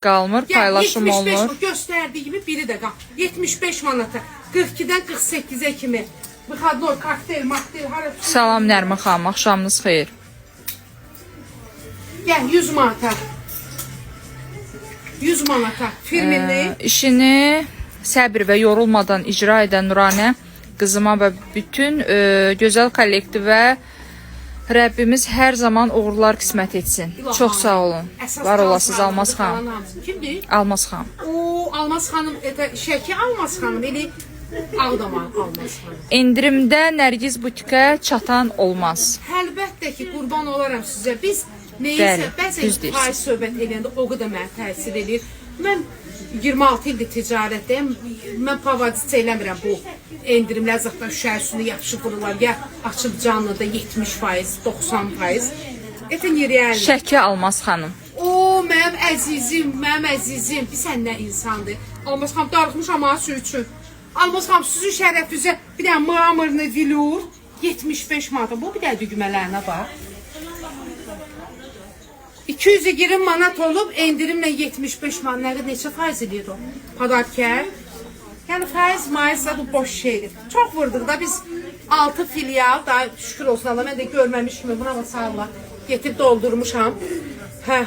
qalmır, paylaşım 75 olunur. göstərdiyimi biri də qal. 75 manata, 42-dən 48-ə kimi. Выходной, kokteyl, hara. Salam Nərmin xanım, axşamınız xeyir. Gəl 100 manata. 100 manata. Firminli. İşini səbir və yorulmadan icra edən Nuranə qızıma və bütün gözəl kollektivə Rəbbimiz hər zaman uğurlar qismət etsin. Çox sağ olun. Var olasınız Almaz xanım. Kimdir? Almaz xanım. O Almaz xanım, Şəki Almaz xanım, elə Ağdama Almaz xanım. Endirimdə Nərgiz butikə çatan olmaz. Əlbəttə ki, qurban olaram sizə. Biz Bəli, neysə, düz bəzən deyirsən. faiz söhbət edəndə o qədər mənə təsir edir. Mən 26 ildir ticarətdəyim. Mən pavadic eləmirəm bu endirimlər zaten şəhər üstünü yaxşı qururlar. Ya açıb canlıda 70%, 90%. Etin real. Şəki Almaz xanım. O mənim əzizim. Bir sən nə insandır. Almaz xanım darıxmış ama üçün. Almaz xanım sizin şərəfinizə bir dənə mramorlu vilur 75 manat. Bu bir dənə düymələrinə bax. 220 manat olub endirimlə 75 manat. Neçə faiz edir o? Padarkar. Yəni faiz maizsə bu boş şeydir. Çox vurduq da biz 6 filial da şükür olsun Allah mən də görməmişim. Buna sağlar. Getirib doldurmuşam. Hə.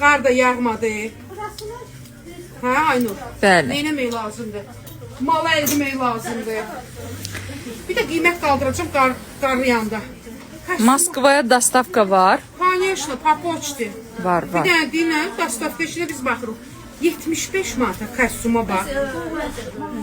Qar da yağmadı. Hə Aynur. Bəli. Neyləmək lazımdır? Mala eləmək lazımdır. Bir də qiymət qaldıracağım qar yanda. Moskvaya dastavka var. Конечно, по почте. Var. Bir dənə dinlə, dastavka işinə biz baxırıq. 75 manata kostyuma bax.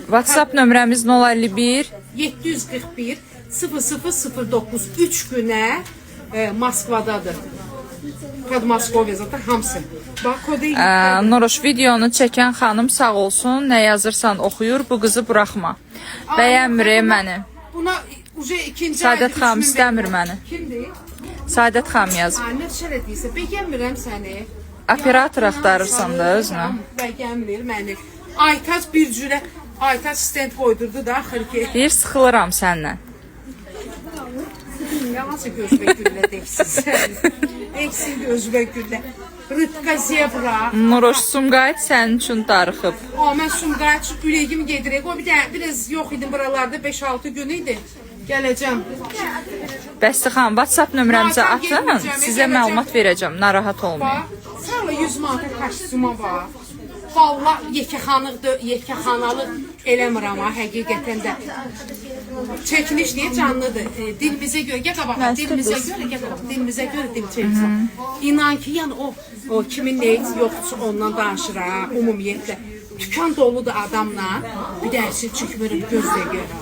WhatsApp nömrəmiz 051 741 0009 3 günə Moskvadadır. Kod Moskova zaten hamısı. Bax kodu. Noroş videonu çəkən xanım sağ olsun. Nə yazırsan oxuyur. Bu qızı buraxma. Bəyənmir məni. Buna uje ikinci Saadət xanım istəmir məni. Kimdir? Saadət xanım yaz. Nə şərətliysə, bəyənmirəm səni. Operator axtarırsan da özünə. Bəyənmir məni. Aytac bir cürə, Aytac stand qoydurdu da axır ki. Deyir, sıxılıram səndən. Yalansa gözbə güllə deyirsiz. Eksin gözbə güllə. Rıtka zebra. Noroş Sumqayıt sənin üçün darıxıb. O, mən Sumqayıt ürəyim gedirək. O bir də biraz yox idim buralarda 5-6 gün idi. Gələcəm. Bəsti xanım, WhatsApp nömrəmizə atın. Sizə məlumat verəcəm. Narahat olmayın. Bax, sağla 100 manat kostyuma bax. Valla yekəxanalıq eləmirəm ha, həqiqətən də. Çəkiliş deyə canlıdır. Dilimizə görə, gəl qabağa, dilimizə görə dil çəkilsin. İnan ki, yəni o kimin neyisi yoxdursa ondan danışır ha, ümumiyyətlə. Tükan doludur adamla, bir dərsi çıxmırım gözlə görə.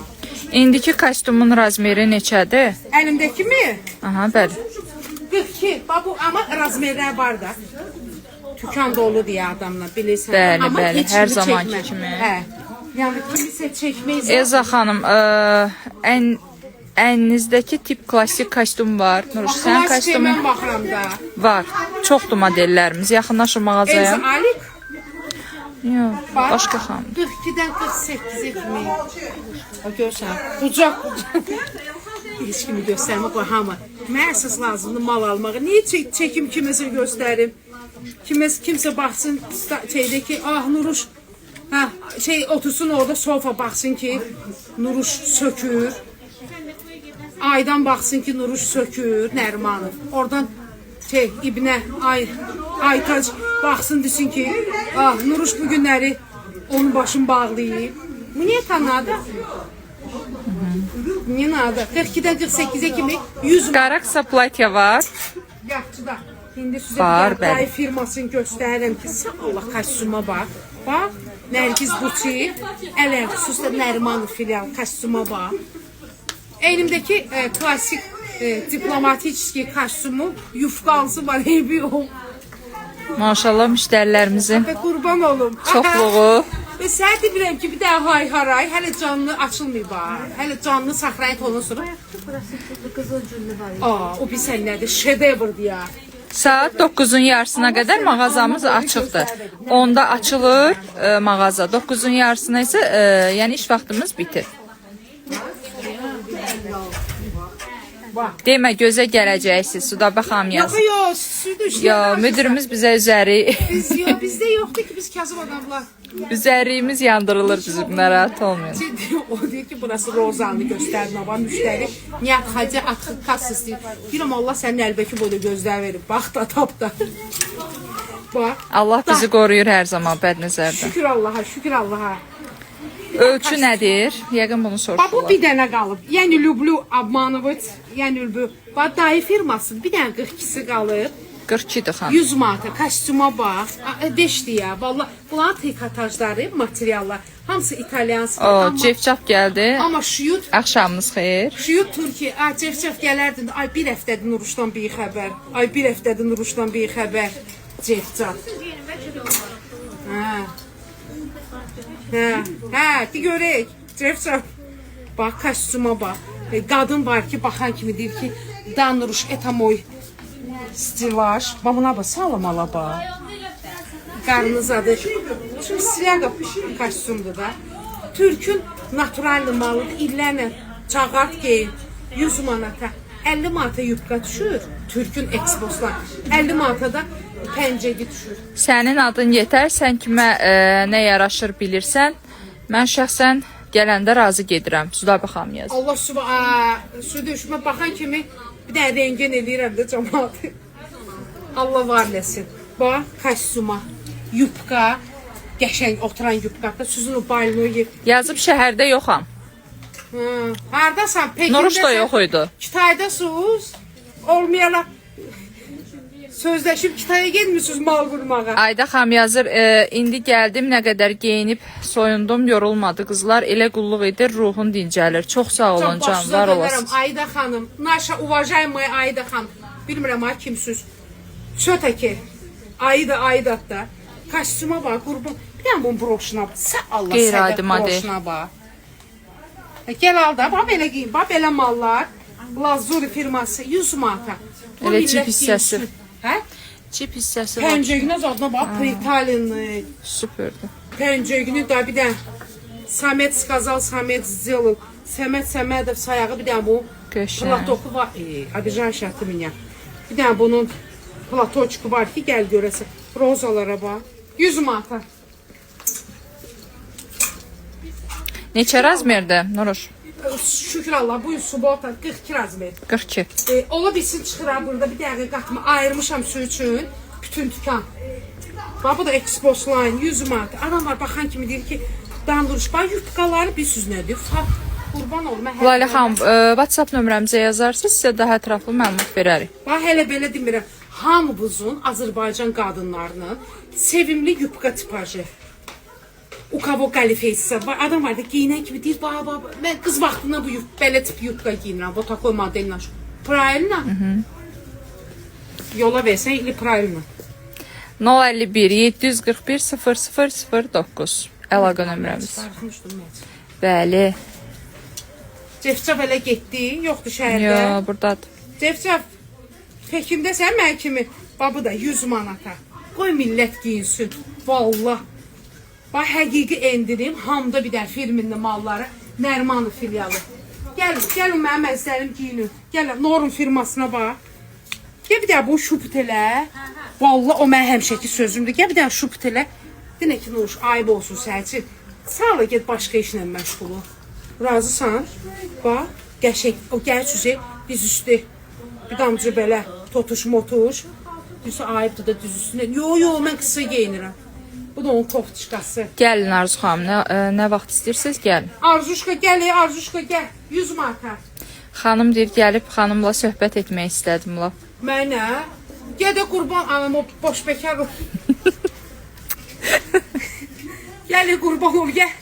İndiki kostyumun razmeri neçədir? Əlimdəki mi? Aha, bəli. 42, bax bu, amma razmerlər var da. Tükan dolu deyə adamla bilirsən. Bəli, amma bəli, heç hər kimi zamanki çəkmə. kimi. Hə. Yəni kimisə çəkmək Elza xanım, əlinizdəki tip klassik kostyum var. Nuruş, sən kostyumun mən baxıram da. var. Çoxdur modellərimiz. Yaxınlaşın mağazaya. Elza Alik. Yox, başqa xanım. 42-dən 48-ə kimi. Görsən, bucaq. Heç kimi göstərmə, qoy hamı. Mənə əsas lazımdır mal almağa. Niyə çəkim kimisə göstərim? Kimsə baxsın şeydə ki, Nuruş otursun orada sofa baxsın ki, Nuruş sökür. Aydan baxsın ki, Nuruş sökür, Nərmanov. Oradan İbnə, Aytac baxsın desin ki, Nuruş bu günləri onun başını bağlayıb. Bu niyə tanıdı? Niyə nadı? 42-dən 48-ə kimi 100 Qaraksa platya var. yaxçıda. İndi sizə Var, bir ay firmasını göstərirəm ki, sağ Allah kostyuma bax. Bax, Nərgiz butik, xüsusən Nərimanov filial kostyuma bax. Elimdəki klasik diplomatik kostyumu yufqalısı var, eybi yox. Maşallah müştərilərimizin Qurban olum. çoxluğu. Və sənə deyirəm ki, bir daha hay-haray, hələ canlı açılmayıb ha. Hələ canlı saxrayət ondan sonra. O bir sən nədir, şedevrdir ya. Saat 9'un yarısına kadar mağazamız açıqdır. 10'da açılır mağaza. 9'un yarısına ise yəni iş vaxtımız bitir. bax. Demə gözə gələcəksiniz. Sudabə xanım Yox, yazır. yox, südü Yo, müdürümüz bizə bizdə yoxdur ki, biz kasıb adamlar. üzəriyimiz yandırılır bizim, narahat olmayın. O deyir ki, burası Rozanı göstərin, ama müştəri Nihat Hacı atıq kassız deyir. Deyirəm, Allah sənin əlbəki boyda gözlər verib. Bax da, tap da. Bax. Allah bizi qoruyur hər zaman bədnəzərdən. Şükür Allaha, şükür Allaha. Ölçü nədir? Yəqin bunu Bax, bu soruşurlar. bir dənə qalıb. Yəni, Lüblü Abmanoviç, yəni Lüblü. Bax, dayı firması, bir dənə 42-si qalıb. 42-dir xanım. 100 manata, kostyuma bax. 5'dir ya, valla. Bunların trikotajları, materiallar. Hamısı İtalyansı. O, cevcap gəldi. Amma şuyut, Axşamınız xeyir. şuyut Türkiye, cef-cef gələrdin. Ay, bir həftədir Nuruşdan bir xəbər. Ay, bir həftədir Nuruşdan bir xəbər. Cef-caf. Hə, de görək. Cef-caf. Bax, kostyuma bax. Qadın var ki, baxan kimi deyir ki, da Nuruş, eta moy stilaj. Bax, buna bax, salamalı bax. Qarnınız adı. Çünki silyaqa kostyumdur da. Türkün naturallı malıdır. İllərlə çağart giyin. 100 manata. 50 manata yubqa düşür. Türkün eksposlar. 50 manata da pəncəgi düşür. Sənin adın yetər, sən kimə nə yaraşır bilirsən. Mən şəxsən gələndə razı gedirəm. Sudabə xanım yazır. Allah su düşmə baxan kimi bir də rengin eləyirəm də cəmaatı. Allah var eləsin. Bax, kostyuma, yubqa, qəşəng oturan yubqada süzün o balinoyu. Yazıb şəhərdə yoxam. Hardasan? Nuruş da Pekindəsən? yox idi. Kitay'dasınız. Olmayana sözləşib Kitay'a gelmirsiniz mal vurmağa. Ayda xanım yazır, indi gəldim, nə qədər geyinib, soyundum, yorulmadı qızlar. Elə qulluq edir, ruhun dincəlir. Çox sağ olun can, var olasınız. Ayda xanım, naša уважаемая Ayda xanım. Bilmirəm ha kimsiz. Çötəki. Ayda da. Kostyuma bax, qurban. Bir dənə bunun broşuna bax. Sən Allah Qeyri-adi sənə model. broşuna bax. Gəl al da, bax belə giyin, bax belə mallar. Lazuri firması 100 manata. Bu Elə millət cip hissəsi. giyinsin. Hə? Çip hissəsi var. Pəncəginə zadına bax, pritalinli. Süperdir. Pəncəgini da bir dənə Samet Skazal, Samet Zilov, Səməd Səmədov sayağı bir dənə bu Qəşəng. platoku var. Abijan şəhəti minə. Bir dənə bunun platoçku var ki, gəl görəsən. Rozalara bax. 100 manata. Neçə razmerdə, Nuruş? Şükür Allah, bu subota 42 razmer. 42. Ola bilsin çıxıram burada bir dəqiqə qatma ayırmışam su üçün bütün tükan. Bax bu da Expos Line 100 manat. Adamlar baxan kimi deyir ki, dandırış bax yubqaları bilsiz nədir? Qurban olum. Layla xanım, WhatsApp nömrəmizə yazarsınız, sizə daha ətraflı məlumat verərik. Bax hələ belə demirəm. Hamımızın Azərbaycan qadınlarının sevimli yubqa tipajı. O kavo qalifeysə, adam var da giyinən kimi deyir, mən qız vaxtında bu belə tip yubqa giyinirəm, bu takoy modellə. Правильно? Yola versən, ili правильно. 051 741 0009 əlaqə nömrəmiz. Darıxmışdım mən. Bəli. Cefcaf elə getdi, yoxdur şəhərdə. Yo, burdadır. Cefcaf, Pekindəsən mən kimi, babı da 100 manata. Qoy millət giyinsin, vallah. Bax, həqiqi endirim, hamda bir dər firminli malları, Nərmanlı filialı. Gəlin mənim əzlərim giyinin. Gəlin, Norun firmasına bax. Gəl bir dər bu şuput elə. Vallah, o mən həmişəki sözümdür. Gəl bir dər şuput elə. Dinə ki, Nuruş, ayıb olsun səhəci. Sağla get başqa işlə məşğul ol. Razısan? Bax, qəşək, o gəl süzü, diz üstü. Bir damcı belə, totuş-motuş. Düzü ayıbdır da düz üstündə. Yo, mən qısa geyinirəm. Bu da onun koftuşkası. Gəlin Arzu xanım, nə vaxt istəyirsiniz, gəlin. Arzuşka gəl, Arzuşka gəl. 100 manata. Xanım deyir, gəlib xanımla söhbət etmək istədim. Mənə? Gədə qurban anam o boş bekar ol. Gəl qurban ol, gəl.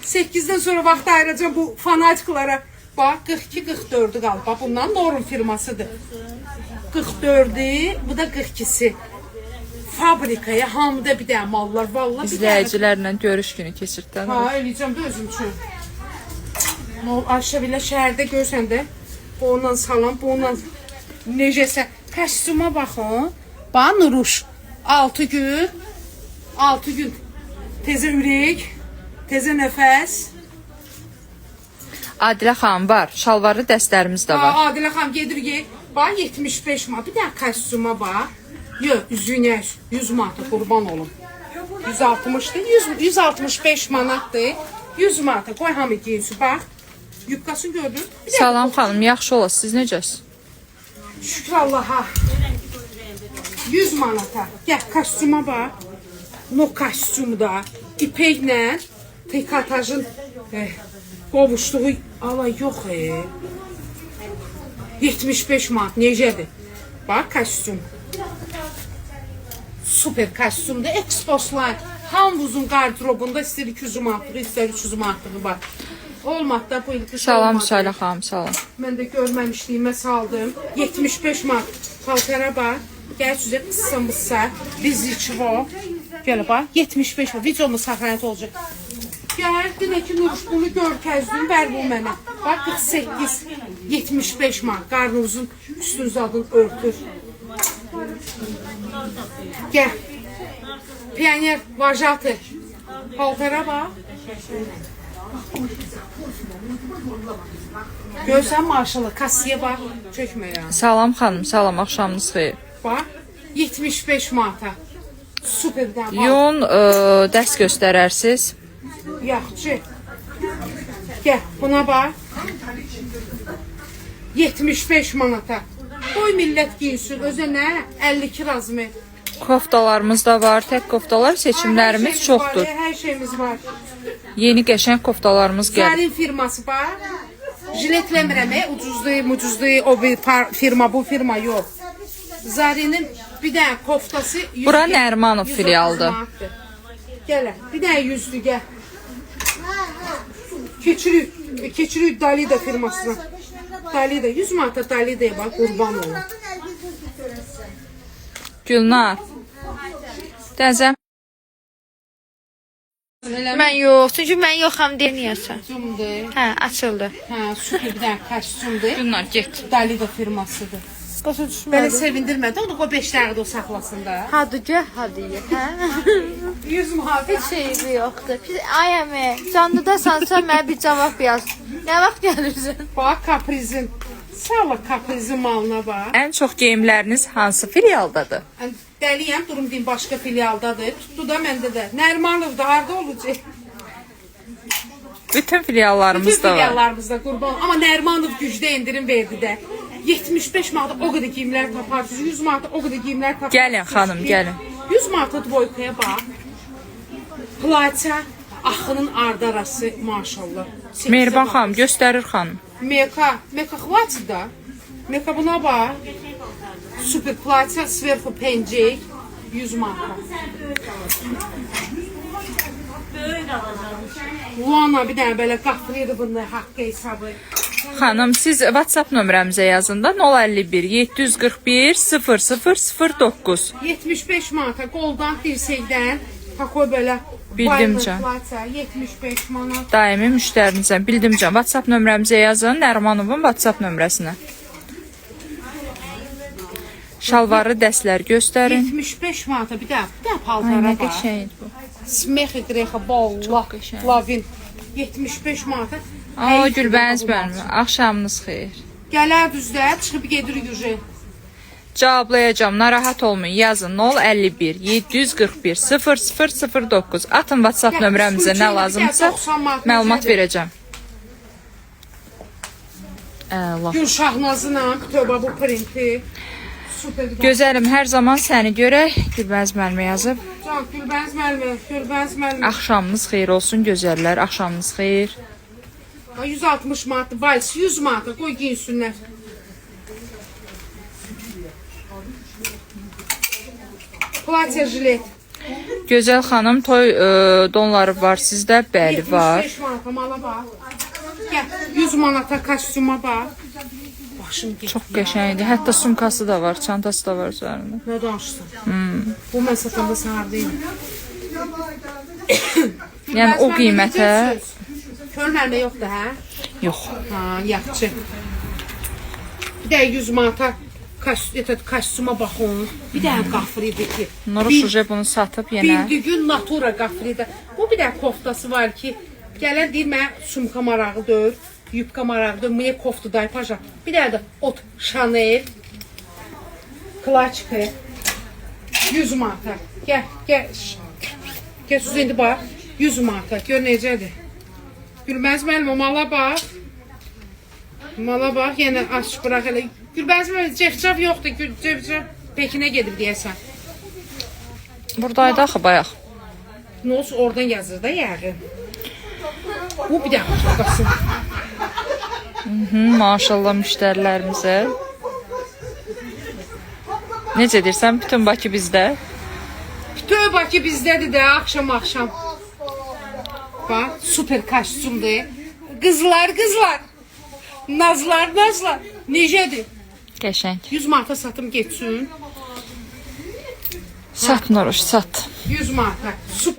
8-dən sonra vaxt ayıracağım bu fanatiklara. Bax, 42-44'ü qalıb. Bax, bundan Norun firmasıdır. 44'ü, bu da 42'si. Fabrikaya hamıda bir dənə mallar. Vallahi bir dənə. İzləyicilərlə görüş günü keçirdən. Ha, eləyəcəm də özüm üçün. Ayşə belə şəhərdə görsən də, bu ondan salam, bu ondan necəsə. Kostyuma baxın. Bax, Nuruş. 6 gün. Təzə ürək, təzə nəfəs. Adilə xanım var. Şalvarlı dəstlərimiz də var. Adilə xanım gedir ki, bax 75 manat. Bir dənə kostyuma bax. Yox, üzüyünə 100 manata qurban olum. 160'dır, 165 manatdır. 100 manata qoy hamı giyinsin. Bax, yubqasını gördün. Salam xanım, yaxşı olasınız. Siz necəsiz? Şükür Allaha. 100 manata. Gəl, kostyuma bax. No kostyumda, ipəklə, trikotajın qovuşduğu ala yox. 75 manat, necədir? Bax, kostyum. Super kostyumda, Exposline. Hamımızın qardırobunda istəyir 200 manatlığı, istəyir 300 manatlığı var. Olmadı da bu ilki. Salam Müsailə xanım, salam. Mən də görməmişliyimə saldım. 75 manat paltara bax. Gəl sizə qısımızsa, biziçvo. Gəl bax, 75 manat. Videomuz saxlanət olacaq. Gəl, dinə ki, Nuruş bunu görkəzdin, ver bu mənə. Bax, 48, 75 manat. Qarnınızın üstünüz adını örtür. Gəl. Pioner, vajatı. Paltara bax. Görsən marşalı, kassiyə bax. Çökmə ya. Salam xanım, salam, axşamınız xeyir. Bax, 75 manata. Superdən bax. Yun dərs göstərərsiz. Yaxşı. Gəl, buna bax. 75 manata. Qoy millət giyinsin, özə nə? 52 razmı. Koftalarımız da var. Tək koftalar seçimlərimiz çoxdur. Hər şeyimiz var. Yeni qəşəng koftalarımız gəlir. Zarin firması bax. Jiletləmirəm, ucuzdur, o bir firma, bu firma yox. Zarin'in bir dənə koftası... Bura Nərmanov filialdır. Gələ, bir dənə 100'lü, gəl. Keçirik Dalida firmasına. Dalida, 100 manata Dalida'ya bax, qurban olun. Gülnar. Təzə. Mən yox, çünki mən yoxam denəyəsən. Kostyumdur. Hə, açıldı. Hə, süper bir dənə kostyumdur. Gülnar, get. Dalida firmasıdır. Başa Məni düşmədim. sevindirmədi, onu qoy 5 dəqiqə də o saxlasın da. Hadi gəl, hadi ye. Hə? 100 manat. Heç şey yoxdur. Ay əmi, canlıdasansa mənə bir cavab yaz. Nə vaxt gəlirsən? Bax, kaprizin. Sağla kaprizin malına bax. Ən çox geyimləriniz hansı filialdadır? Dəliyəm, durum deyim, başqa filialdadır. Tutdu da məndə də. Nərmanovda harda olacaq? Bütün filiallarımız Bütün da var. filiallarımızda qurban. Amma Nərmanov gücdə indirim verdi də. 75 manata o qədər giyimlər taparsınız. 100 manata o qədər giyimlər taparsınız. Gəlin xanım, gəlin. 100 manata dvoykaya bax. Platya, axının ardı arası maşallah. Mehriban xanım, göstərir xanım. Meka хватит da. Meka buna bax. Super platya, sverfu pencek. 100 manata. Luana bir dənə belə qatlayırdı bunu haqqı hesabı. Xanım, siz WhatsApp nömrəmizə yazın da 051 741 0009. 75 manata qoldan, dirsəkdən, takoy belə Bildim Bayman can. platya, 75 manat. Daimi müştərinizəm. Bildim can. WhatsApp nömrəmizə yazın Nərmanovun WhatsApp nömrəsinə. Şalvarlı dəstlər göstərin. 75 manata bir də Ay, paltara nə bax. qəşəngdir bu. Smehi qrexa balla, qəşəng. lavin. 75 manata. Aa, Gülbəniz mənim. Axşamınız xeyir. Gələr düzdə, çıxıb gedirik yüzə. Cavablayacağım. Narahat olmayın. Yazın 051 741 0009. Atın WhatsApp nömrəmizə nə lazımsa məlumat verəcəm. Əla. Gül Şahnazına, tövbə bu printi. Super. Gözəlim, hər zaman səni görək. Gülbəniz müəllimə yazıb. Can, Gülbəniz müəllimə, Gülbəniz müəllimə. Axşamınız xeyir olsun gözəllər. Axşamınız xeyir. 160 manatı, vals 100 manata qoy giyinsinlər. Platya jilet. Gözəl xanım, toy donları var sizdə? Bəli, var. 75 manata mala bax. Gəl, 100 manata kostyuma bax. Başım getdi. Çox qəşəngdir. Hətta sumkası da var, çantası da var üzərində. Nə danışsan? Bu mən satanda səhər deyil. Yəni o qiymətə Körməndə yoxdur, hə? yox. Ha, yaxşı. Bir də 100 manata kostyuma baxın. Bir də qafridir ki. Nuruş uje bunu satıb yenə. Bildigün natura qafridə. Bu bir də koftası var ki, gələr deyir, mənə sumka marağı dör. yubka maraqdır, mıye koftu daypaja. Bir dənə də ot Chanel. Klaçkı. 100 manata. Gəl, gəl. Gəl Suzan indi bax. 100 manata. Gör necədir. Gülbəniz müəllim, o mala bax. Mala bax, yenə aç bıraq elə. Gülbəniz müəllim, cəfcaf yoxdur. Cəfcaf Pekinə gedib deyəsən. Buradaydı axı bayaq. Nə olsun, oradan yazır da yəqin. Bu bir dənə tutqası. Maşallah müştərilərimizə. Necə deyirsən, bütün Bakı bizdə. Bütün Bakı bizdədir də, axşam. Bax, super kostyumdur. Qızlar. Nazlar. Necədir? Qəşəng. 100 manata satım getsin. Sat Nuruş, sat. 100 manata. Super.